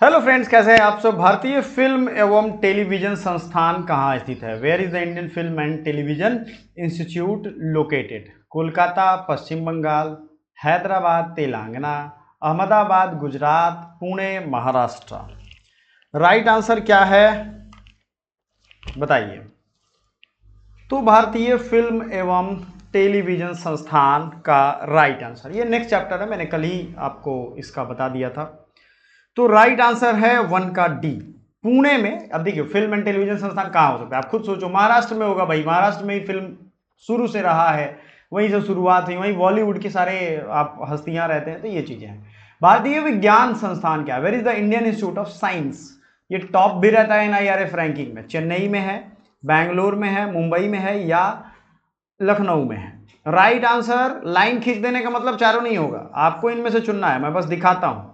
Hello friends, कैसे हैं आप सब। भारतीय फिल्म एवं टेलीविजन संस्थान कहाँ स्थित है? Where is the Indian film and television institute located? Kolkata Paschim Bangal, Hyderabad Telangana, Ahmedabad Gujarat, Pune Maharashtra. Right answer क्या है बताइए। तो भारतीय फिल्म एवं टेलीविजन संस्थान का राइट आंसर, ये नेक्स्ट चैप्टर है, मैंने कल ही आपको इसका बता दिया था। तो राइट आंसर है वन का डी, पुणे में। अब देखिए, फिल्म एंड टेलीविजन संस्थान कहाँ हो सकता है, आप खुद सोचो। महाराष्ट्र में होगा भाई, महाराष्ट्र में ही फिल्म शुरू से रहा है, वहीं से शुरुआत हुई, वहीं बॉलीवुड के सारे आप हस्तियां रहते हैं, तो ये चीजें हैं। भारतीय विज्ञान संस्थान क्या है? Where is the Indian Institute of Science? ये टॉप भी रहता है एनआईआरएफ रैंकिंग में। चेन्नई में है, बैंगलोर में है, मुंबई में है या लखनऊ में है? राइट आंसर, लाइन खींच देने का मतलब चारों नहीं होगा, आपको इनमें से चुनना है, मैं बस दिखाता हूं।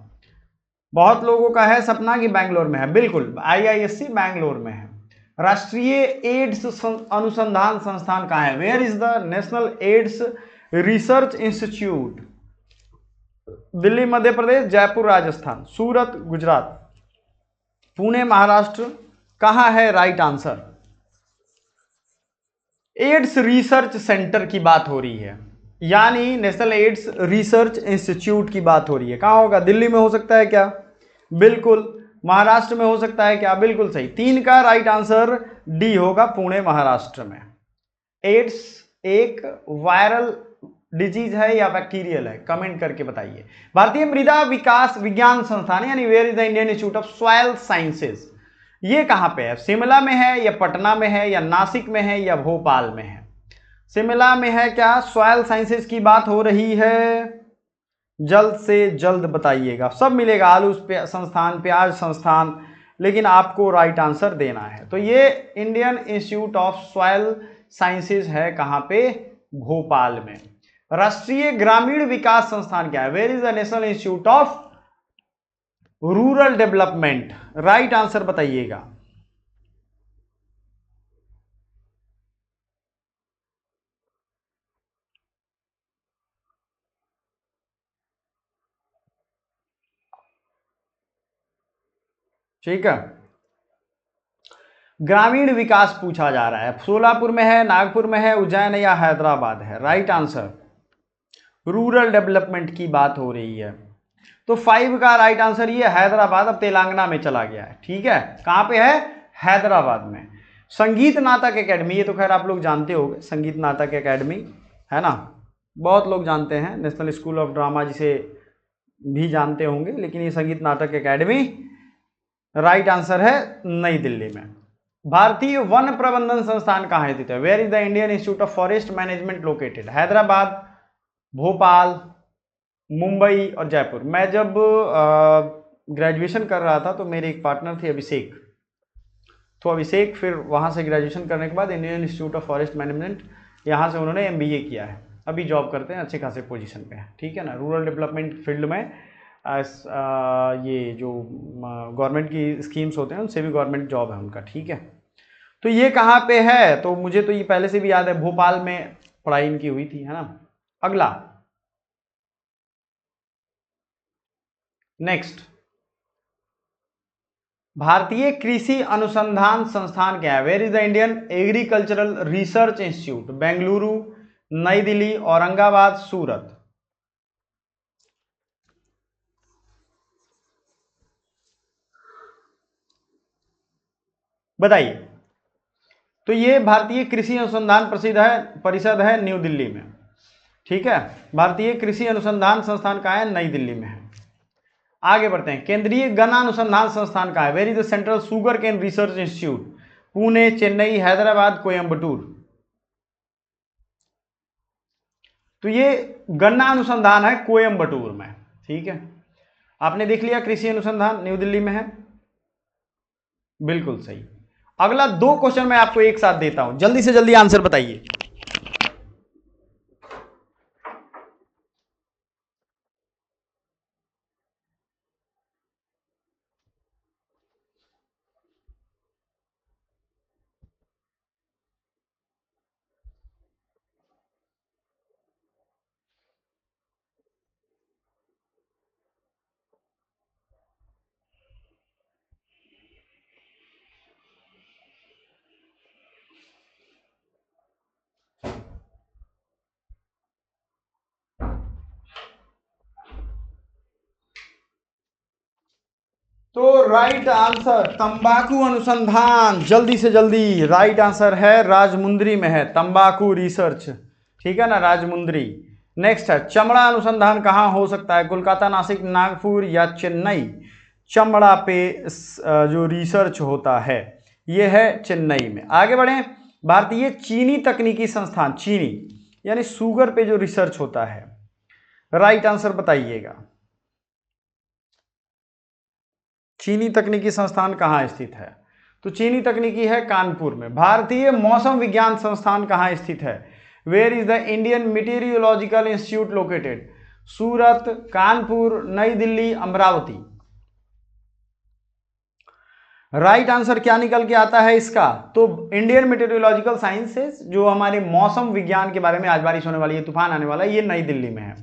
बहुत लोगों का है सपना कि बैंगलोर में है, बिल्कुल आईआईएससी बैंगलोर में है। राष्ट्रीय एड्स अनुसंधान संस्थान कहाँ है? Where is the national AIDS research institute? Delhi Madhya Pradesh, Jaipur Rajasthan, Surat Gujarat, Pune Maharashtra, कहाँ है right answer? AIDS research centre की बात हो रही है, यानी नेशनल एड्स रिसर्च इंस्टीट्यूट की बात हो रही है। कहां होगा? दिल्ली में हो सकता है क्या? बिल्कुल। महाराष्ट्र में हो सकता है क्या? बिल्कुल सही। 3 का राइट आंसर डी होगा, पुणे महाराष्ट्र में। एड्स एक वायरल डिजीज है या बैक्टीरियल है? कमेंट करके बताइए। भारतीय मृदा विकास विज्ञान संस्थान, यानी where is the Indian Institute of Soil Sciences, ये कहां पे है? शिमला में है या पटना में है या नासिक में है या भोपाल में है? शिमला में है क्या? सॉइल साइंसेज की बात हो रही है, जल्द से जल्द बताइएगा। सब मिलेगा, आलू संस्थान, प्याज संस्थान, लेकिन आपको राइट आंसर देना है। तो ये Indian Institute of Soil sciences है कहां पे? भोपाल में। राष्ट्रीय ग्रामीण विकास संस्थान क्या है? Where is the National Institute of Rural Development? Right answer बताइएगा। ठीक है, ग्रामीण विकास पूछा जा रहा है। सोलापुर में है, नागपुर में है, उज्जैन या हैदराबाद है? राइट आंसर, रूरल डेवलपमेंट की बात हो रही है। तो 5 का राइट आंसर ये हैदराबाद, अब तेलंगाना में चला गया है। ठीक है, कहां पे है? हैदराबाद में। संगीत नाटक एकेडमी, ये तो खैर आप लोग जानते होंगे, संगीत नाटक एकेडमी है ना, बहुत लोग जानते हैं। नेशनल स्कूल ऑफ ड्रामा जिसे भी जानते होंगे, लेकिन ये संगीत नाटक एकेडमी राइट आंसर है नई दिल्ली में। भारतीय वन प्रबंधन संस्थान कहाँ स्थित है? Where is the Indian Institute of Forest Management located? Hyderabad, Bhopal, Mumbai और जयपुर। मैं जब ग्रेजुएशन कर रहा था तो मेरे एक पार्टनर थे अभिषेक, तो अभिषेक फिर वहाँ से ग्रेजुएशन करने के बाद Indian Institute of Forest management, यहाँ से उन्होंने एमबीए किया है, अभी जॉब करते हैं, अच्छे खासे पोजीशन पे है। ठीक है ना, रूरल डेवलपमेंट फील्ड में ये जो गवर्नमेंट की स्कीम्स होते हैं उनसे भी गवर्नमेंट जॉब है उनका। ठीक है, तो ये कहाँ पे है? तो मुझे तो ये पहले से भी याद है, भोपाल में पढ़ाई इनकी हुई थी, है ना। अगला, नेक्स्ट, भारतीय कृषि अनुसंधान संस्थान क्या है? Where is the Indian Agricultural Research Institute? Bengaluru, New Delhi, Aurangabad, सूरत। बताइए। तो ये भारतीय कृषि अनुसंधान प्रसिद्ध है परिषद है न्यू दिल्ली में। ठीक है, भारतीय कृषि अनुसंधान संस्थान कहाँ है? नई दिल्ली में है। आगे बढ़ते हैं, केंद्रीय गन्ना अनुसंधान संस्थान कहाँ है? Where is the Central sugarcane Research Institute? Pune, Chennai, Hyderabad, Coimbatore. तो ये गन्ना अनुसंधान है कोयम्बटूर में। ठीक है, आपने देख लिया, कृषि अनुसंधान न्यू दिल्ली में है, बिल्कुल सही। अगला 2 क्वेश्चन मैं आपको एक साथ देता हूं, जल्दी से जल्दी आंसर बताइए। तो राइट आंसर तंबाकू अनुसंधान, जल्दी से जल्दी राइट आंसर है राजमुंद्री में है तंबाकू रिसर्च, ठीक है ना, राजमुंद्री। नेक्स्ट है चमड़ा अनुसंधान कहाँ हो सकता है, कोलकाता, नासिक, नागपुर या चेन्नई। चमड़ा पे जो रिसर्च होता है ये है चेन्नई में। आगे बढ़ें, भारतीय चीनी तकनीकी संस्थान, चीनी यानी शुगर पे जो रिसर्च होता है, राइट आंसर बताइएगा। चीनी तकनीकी संस्थान कहाँ स्थित है, तो चीनी तकनीकी है कानपुर में। भारतीय मौसम विज्ञान संस्थान कहाँ स्थित है, where is the Indian meteorological institute located, Surat, Kanpur, Nai Delhi, Amravati. Right answer क्या निकल के आता है इसका, तो इंडियन मीटेरियोलॉजिकल साइंसेज जो हमारे मौसम विज्ञान के बारे में, आज बारिश होने वाली है, तूफान आने वाला है, ये नई दिल्ली में है।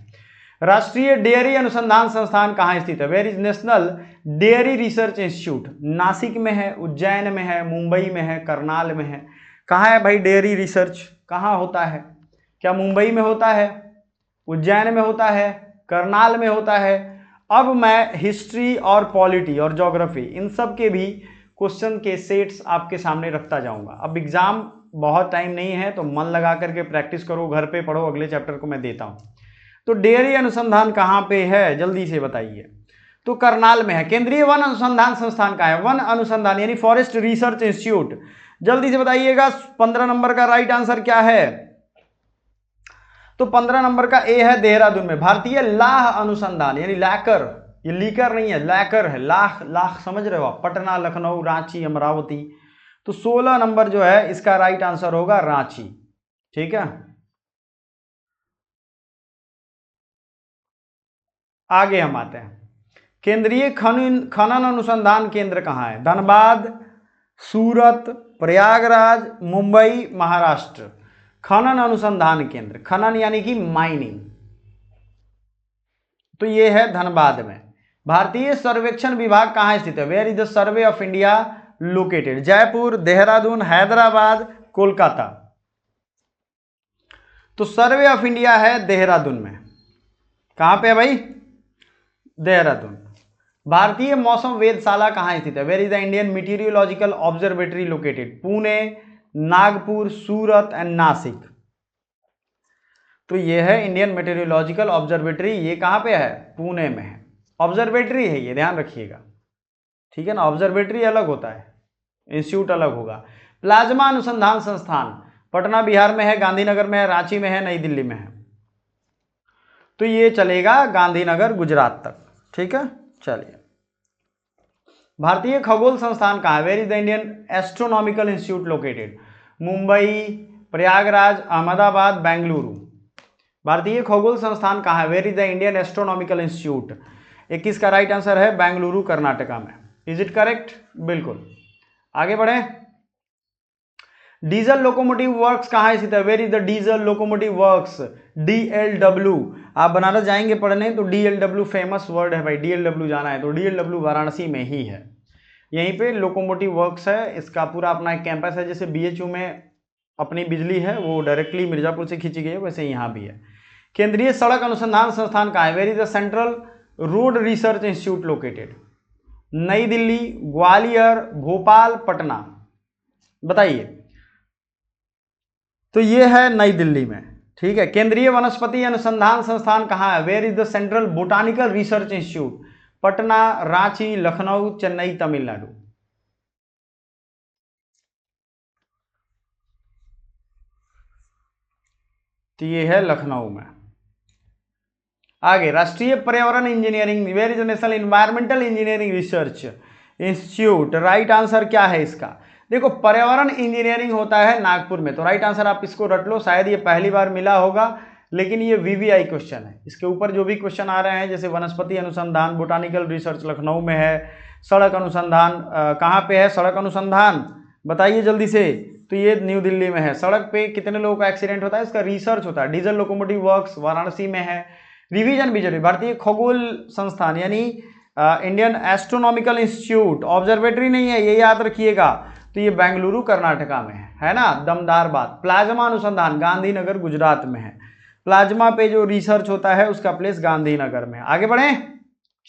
राष्ट्रीय डेयरी अनुसंधान संस्थान कहाँ स्थित है, where is National Dairy Research Institute, Nashik में है, उज्जैन में है, मुंबई में है, करनाल में है। कहाँ है भाई डेयरी रिसर्च, कहाँ होता है, क्या मुंबई में होता है, उज्जैन में होता है, करनाल में होता है। अब मैं हिस्ट्री और पॉलिटी और ज्योग्राफी इन सब के भी क्वेश्चन के सेट्स आपके सामने रखता जाऊंगा। अब एग्जाम बहुत टाइम नहीं है तो मन लगा करके प्रैक्टिस करो, घर पे पढ़ो, अगले चैप्टर को मैं देता हूं। तो डेयरी अनुसंधान कहाँ पे है जल्दी से बताइए, तो करनाल में है। केंद्रीय वन अनुसंधान संस्थान कहाँ है, वन अनुसंधान यानी फॉरेस्ट रिसर्च इंस्टीट्यूट, जल्दी से बताइएगा 15 नंबर का राइट आंसर क्या है, तो 15 नंबर का ए है देहरादून में। भारतीय लाह अनुसंधान यानी लैकर, ये लीकर नहीं है, लैकर है, लाख लाख समझ रहे हो आप, पटना, लखनऊ, रांची, अमरावती। तो 16 नंबर जो है इसका राइट आंसर होगा रांची, ठीक है। आगे हम आते हैं, केंद्रीय खनन अनुसंधान केंद्र कहाँ है, धनबाद, सूरत, प्रयागराज, मुंबई, महाराष्ट्र। खनन अनुसंधान केंद्र, खनन यानी कि माइनिंग, तो ये है धनबाद में। भारतीय सर्वेक्षण विभाग कहाँ स्थित है, where is the Survey of India located, Jaipur, Dehradun, Hyderabad, Kolkata. तो सर्वे ऑफ इंडिया है देहरादून में। कहां पे है भाई, देहरादून। भारतीय मौसम वेधशाला कहां स्थित है, where is the Indian meteorological observatory located, Pune, Nagpur, Surat and Nashik. तो ये है इंडियन मेटेरियोलॉजिकल ऑब्जर्वेटरी, ये कहाँ पे है, पुणे में है। ऑब्जर्वेटरी है ये, ध्यान रखिएगा, ठीक है ना, ऑब्जर्वेटरी अलग होता है, इंस्टीट्यूट अलग होगा। प्लाज्मा अनुसंधान संस्थान पटना बिहार में है, गांधीनगर में है, रांची में है, नई दिल्ली में है। तो ये चलेगा गांधीनगर गुजरात तक, ठीक है। चलिए, भारतीय खगोल संस्थान कहाँ है, where is the Indian Astronomical Institute located, Mumbai, Prayagraj, Ahmedabad, Bengaluru. भारतीय खगोल संस्थान कहाँ है, where is the Indian Astronomical Institute, 21 का राइट आंसर है बेंगलुरु कर्नाटका में। इज इट करेक्ट, बिल्कुल। आगे बढ़े, डीजल लोकोमोटिव वर्क्स कहाँ स्थित है, where is the Diesel Locomotive Works, DLW। आप बनारस जाएंगे पढ़ने तो DLW फेमस वर्ड है भाई, DLW जाना है तो DLW वाराणसी में ही है, यहीं पे लोकोमोटिव वर्क्स है, इसका पूरा अपना एक कैंपस है। जैसे BHU में अपनी बिजली है वो डायरेक्टली मिर्जापुर से खींची गई है, वैसे यहाँ भी है। केंद्रीय सड़क अनुसंधान संस्थान कहाँ है, where is the Central Road Research Institute located, New Delhi, Gwalior, Bhopal, Patna, बताइए। तो ये है नई दिल्ली में, ठीक है। केंद्रीय वनस्पति अनुसंधान संस्थान कहाँ है, where is the Central Botanical Research Institute, Patna, Ranchi, Lucknow, Chennai, Tamil Nadu. तो ये है लखनऊ में। आगे, राष्ट्रीय पर्यावरण engineering, where is National Environmental Engineering Research Institute, right answer क्या है इसका, देखो पर्यावरण इंजीनियरिंग होता है नागपुर में, तो राइट आंसर आप इसको रट लो, शायद ये पहली बार मिला होगा, लेकिन ये VVI क्वेश्चन है। इसके ऊपर जो भी क्वेश्चन आ रहे हैं, जैसे वनस्पति अनुसंधान बोटानिकल रिसर्च लखनऊ में है, सड़क अनुसंधान कहाँ पे है, सड़क अनुसंधान बताइए जल्दी से, तो ये न्यू दिल्ली में है। सड़क पे कितने लोगों का एक्सीडेंट होता है, इसका रिसर्च होता है। डीजल लोकोमोटिव वर्क्स वाराणसी में है। रिवीजन भी जरूरी, भारतीय खगोल संस्थान यानी इंडियन एस्ट्रोनॉमिकल इंस्टीट्यूट, ऑब्जर्वेटरी नहीं है, ये याद रखिएगा, तो ये बेंगलुरु कर्नाटका में है ना, दमदार बात। प्लाज्मा अनुसंधान गांधीनगर गुजरात में है, प्लाज्मा पे जो रिसर्च होता है उसका प्लेस गांधीनगर में। आगे बढ़े,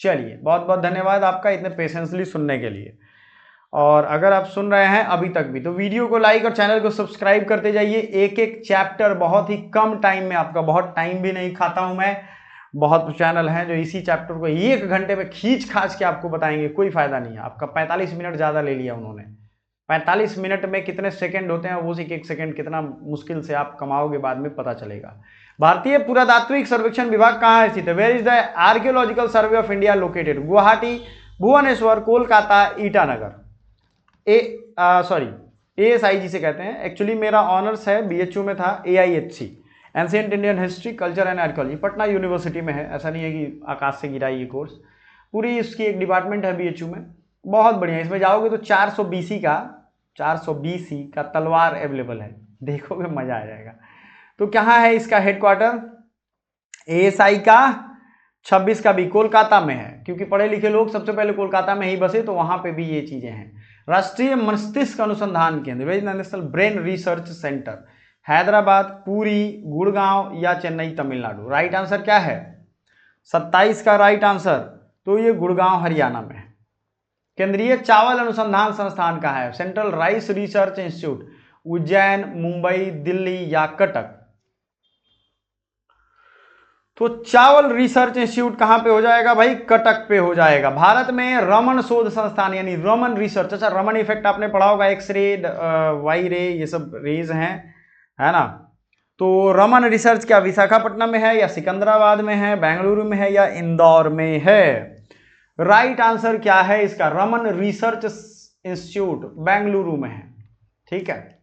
चलिए, बहुत बहुत धन्यवाद आपका इतने पेशेंसली सुनने के लिए। और अगर आप सुन रहे हैं अभी तक भी तो वीडियो को लाइक और चैनल को सब्सक्राइब करते जाइए। एक एक चैप्टर बहुत ही कम टाइम में, आपका बहुत टाइम भी नहीं खाता हूं मैं। बहुत चैनल हैं जो इसी चैप्टर को 1 घंटे में खींच खाच के आपको बताएंगे, कोई फायदा नहीं है। आपका 45 मिनट ज़्यादा ले लिया उन्होंने। 45 मिनट में कितने सेकंड होते हैं, वो एक सेकंड कितना मुश्किल से आप कमाओगे बाद में पता चलेगा। भारतीय पुरातात्विक सर्वेक्षण विभाग कहाँ स्थित है? Where is the Archaeological Survey of India located? Guwahati, Bhubaneswar, Kolkata, Itanagar. ASIG से कहते हैं। एक्चुअली मेरा ऑनर्स है, BHU में था, AIHC ancient Indian history culture and archaeology, Patna university में है। ऐसा नहीं है कि आकाश से गिरा ये कोर्स, पूरी इसकी एक डिपार्टमेंट है BHU में, बहुत बढ़िया। इसमें जाओगे तो 420 का तलवार अवेलेबल है, देखोगे मजा आ जाएगा। तो कहाँ है इसका हेडक्वार्टर? ASI का 26 का भी कोलकाता में है, क्योंकि पढ़े लिखे लोग सबसे पहले कोलकाता में ही बसे, तो वहां पे भी ये चीजें हैं। राष्ट्रीय मस्तिष्क अनुसंधान केंद्र, national brain research centre, Hyderabad, Puri, Gurgaon या चेन्नई, तमिलनाडु। राइट आंसर क्या है? 27 का राइट आंसर, तो ये गुड़गांव हरियाणा में है। केंद्रीय चावल अनुसंधान संस्थान कहाँ है? Central rice research institute, Ujjain, Mumbai, Delhi या कटक? तो चावल रिसर्च इंस्टीट्यूट कहां पे हो जाएगा भाई? कटक पे हो जाएगा। भारत में रमन शोध संस्थान यानी रमन रिसर्च, अच्छा रमन इफेक्ट आपने पढ़ा होगा, एक्सरे, वाई रे, ये सब रेज हैं, है ना? तो रमन रिसर्च क्या विशाखापट्टनम में है या सिकंदराबाद में है, बेंगलुरु में है या इंदौर में है? राइट आंसर क्या है इसका? रमन रिसर्च इंस्टीट्यूट बेंगलुरु में है। ठीक है।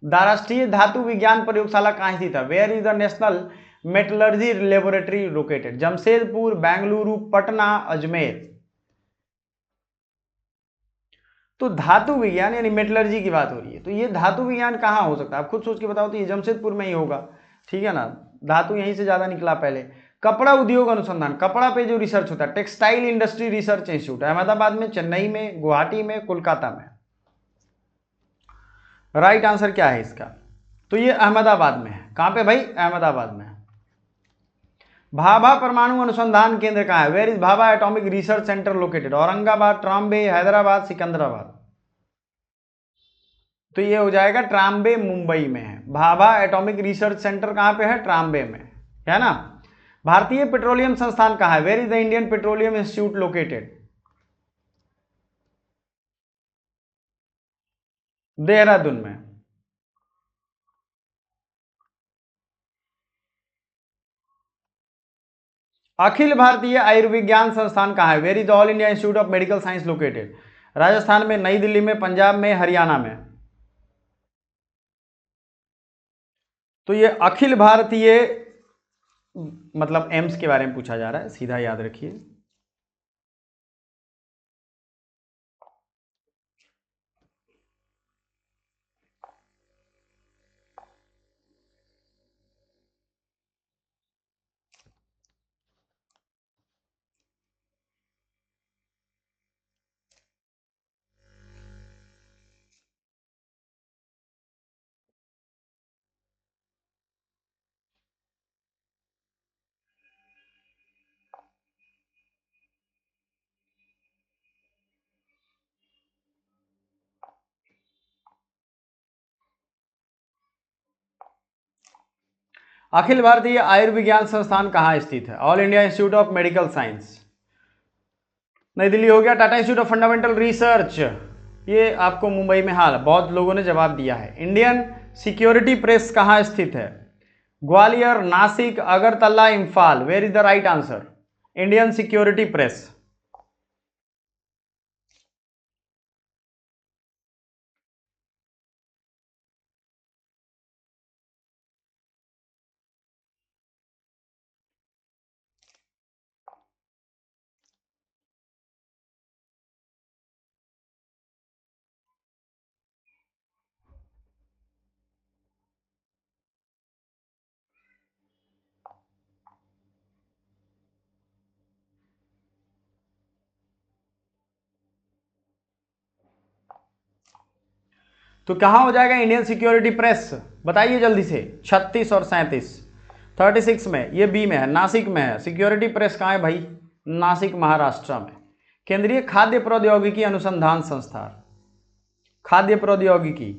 राष्ट्रीय धातु विज्ञान प्रयोगशाला कहां स्थित है? Where is the National Metallurgy Laboratory located? Jamshedpur, Bengaluru, Patna, Ajmer. तो धातु विज्ञान यानी मेटलर्जी की बात हो रही है, तो ये धातु विज्ञान कहाँ हो सकता है? आप खुद सोच के बताओ, तो ये जमशेदपुर में ही होगा, ठीक है ना? धातु यहीं से ज्यादा निकला पहले। कपड़ा उद्योग अनुसंधान, कपड़ा पे जो रिसर्च होता है, textile industry research institute, Ahmedabad में, चेन्नई में, गुवाहाटी में, कोलकाता में। राइट आंसर क्या है इसका? तो ये अहमदाबाद में है। कहां पे भाई? अहमदाबाद में। भाभा परमाणु अनुसंधान केंद्र कहाँ है? Where is Bhabha Atomic Research Centre located? Aurangabad, Trombay, Hyderabad, Secunderabad? तो ये हो जाएगा ट्राम्बे, मुंबई में है। भाभा एटॉमिक रिसर्च सेंटर कहाँ पे है? ट्राम्बे में, है ना? भारतीय पेट्रोलियम संस्थान कहाँ है? Where is the Indian Petroleum Institute located? Dehradun में। अखिल भारतीय आयुर्विज्ञान संस्थान कहाँ है? Where is All India Institute of Medical Science located? Rajasthan में, नई दिल्ली में, पंजाब में, हरियाणा में? तो ये अखिल भारतीय मतलब एम्स के बारे में पूछा जा रहा है, सीधा याद रखिए। अखिल भारतीय आयुर्विज्ञान संस्थान कहाँ स्थित है? All India Institute of Medical science, नई दिल्ली हो गया। Tata institute of fundamental research, ये आपको मुंबई में। हाल बहुत लोगों ने जवाब दिया है। इंडियन सिक्योरिटी प्रेस कहाँ स्थित है? Gwalior, Nashik, Agartala, Imphal? Where is the right answer? Indian Security Press. तो कहाँ हो जाएगा इंडियन सिक्योरिटी प्रेस? बताइए जल्दी से। 36 और 37, 36 में, ये बी में है, नासिक में है। सिक्योरिटी प्रेस कहाँ है भाई? नासिक महाराष्ट्र में। केंद्रीय खाद्य प्रौद्योगिकी अनुसंधान संस्थान, खाद्य प्रौद्योगिकी,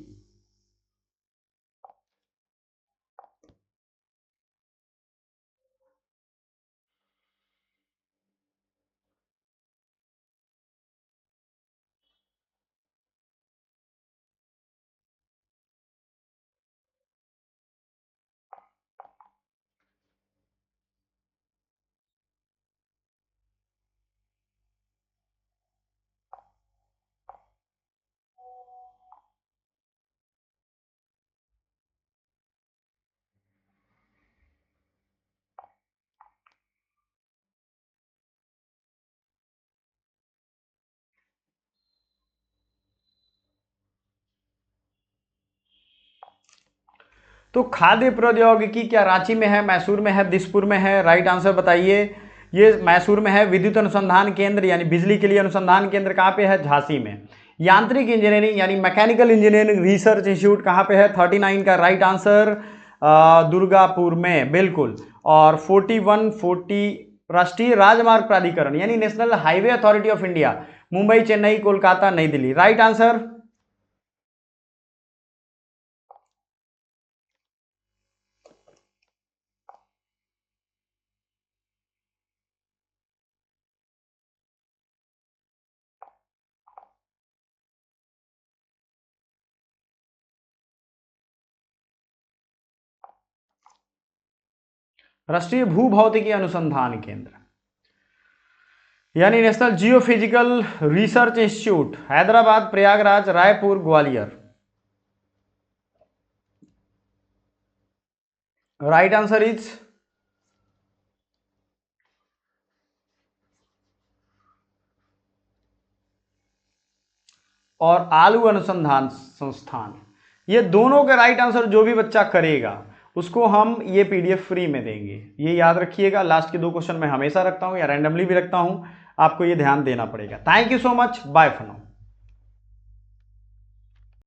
तो खाद्य प्रौद्योगिकी क्या रांची में है, मैसूर में है, दिसपुर में है? राइट आंसर बताइए। ये मैसूर में है। विद्युत अनुसंधान केंद्र यानी बिजली के लिए अनुसंधान केंद्र कहाँ पे है? झांसी में। यांत्रिक इंजीनियरिंग यानी मैकेनिकल इंजीनियरिंग रिसर्च इंस्टीट्यूट कहाँ पे है? 39 का राइट आंसर दुर्गापुर में, बिल्कुल। और 4140 राष्ट्रीय राजमार्ग प्राधिकरण यानी national highway authority of India, Mumbai, Chennai, Kolkata, Nai Delhi. Right answer. राष्ट्रीय भूभौतिकी अनुसंधान केंद्र यानी national geophysical research institute, Hyderabad, Prayagraj, Raipur, Gwalior. Right answer is. और आलू अनुसंधान संस्थान। ये दोनों के राइट आंसर जो भी बच्चा करेगा उसको हम ये पीडीएफ फ्री में देंगे। ये याद रखिएगा, लास्ट के 2 क्वेश्चन मैं हमेशा रखता हूं या रैंडमली भी रखता हूं, आपको ये ध्यान देना पड़ेगा। Thank you so much, bye for now.